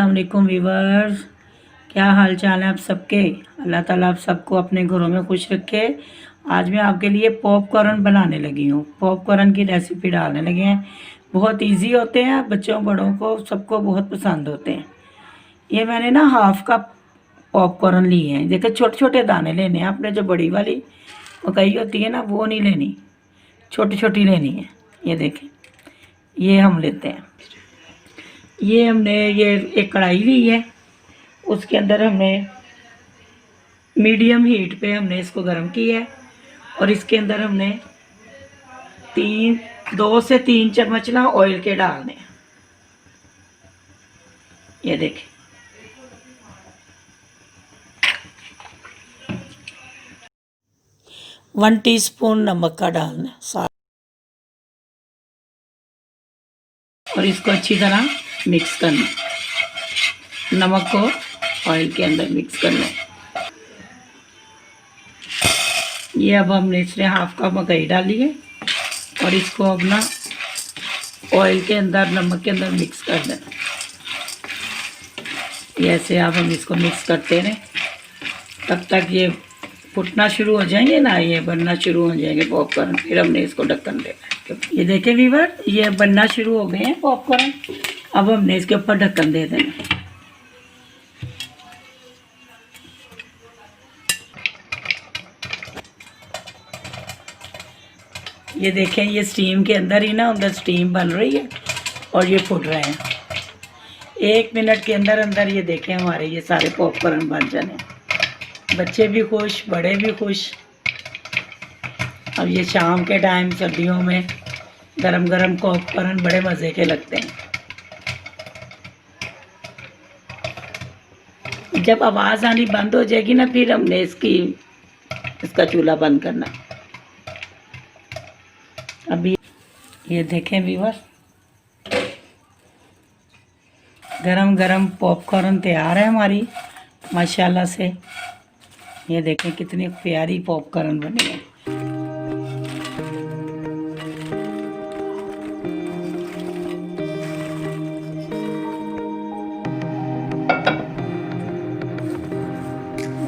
अस्सलाम वालेकुम वीवर्स, क्या हाल चाल है आप सबके। अल्लाह ताला आप सबको अपने घरों में खुश रखे। आज मैं आपके लिए पॉपकॉर्न बनाने लगी हूँ। पॉपकॉर्न की रेसिपी डालने लगे हैं। बहुत इजी होते हैं, बच्चों बड़ों को सबको बहुत पसंद होते हैं। ये मैंने ना हाफ कप पॉपकॉर्न लिए हैं। देखिए छोटे छोटे दाने लेने हैं आपने। जो बड़ी वाली मकई होती है ना वो नहीं लेनी, छोटी छोटी लेनी है। ये देखें, ये हम लेते हैं। ये हमने ये एक कढ़ाई ली है, उसके अंदर हमने मीडियम हीट पे हमने इसको गर्म किया है और इसके अंदर हमने 2 से 3 चम्मच ना ऑयल के डालने हैं। ये देखें, वन टीस्पून नमक का डालना है और इसको अच्छी तरह मिक्स करना। नमक को ऑयल के अंदर मिक्स करना। ये अब हमने इसमें हाफ कप मकई डाली है और इसको अब ना ऑयल के अंदर नमक के अंदर मिक्स कर देना। ये ऐसे अब हम इसको मिक्स करते रहें तब तक ये फुटना शुरू हो जाएंगे ना, ये बनना शुरू हो जाएंगे पॉपकॉर्न। फिर हमने इसको ढक्कन देना है। ये देखें वीवर, ये बनना शुरू हो गए हैं पॉपकॉर्न। अब हमने इसके ऊपर ढक्कन दे देना। ये देखें, ये स्टीम के अंदर ही ना अंदर स्टीम बन रही है और ये फुट रहे हैं। 1 मिनट के अंदर अंदर ये देखें हमारे ये सारे पॉपकॉर्न बन जाने। बच्चे भी खुश, बड़े भी खुश। अब ये शाम के टाइम सर्दियों में गरम गरम पॉपकॉर्न बड़े मज़े के लगते हैं। जब आवाज़ आनी बंद हो जाएगी ना फिर हमने इसका चूल्हा बंद करना। अभी ये देखें व्यूअर्स, गरम गरम पॉपकॉर्न तैयार है हमारी माशाल्लाह से। ये देखें कितनी प्यारी पॉपकॉर्न बनी है।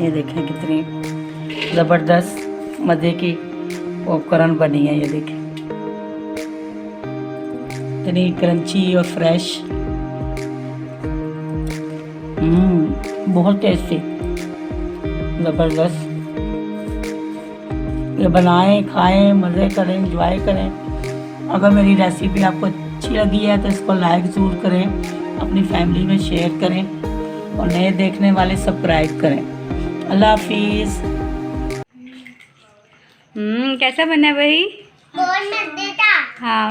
ये देखें कितनी ज़बरदस्त मज़े की पॉपकॉर्न बनी है। ये देखें इतनी क्रंची और फ्रेश, बहुत टेस्टी, ज़बरदस्त। ये बनाएं, खाएं, मज़े करें, एंजॉय करें। अगर मेरी रेसिपी आपको अच्छी लगी है तो इसको लाइक ज़रूर करें, अपनी फैमिली में शेयर करें और नए देखने वाले सब्सक्राइब करें। अल्लाह हाफिज़। कैसा बना भाई? बहुत मजेदार। हाँ।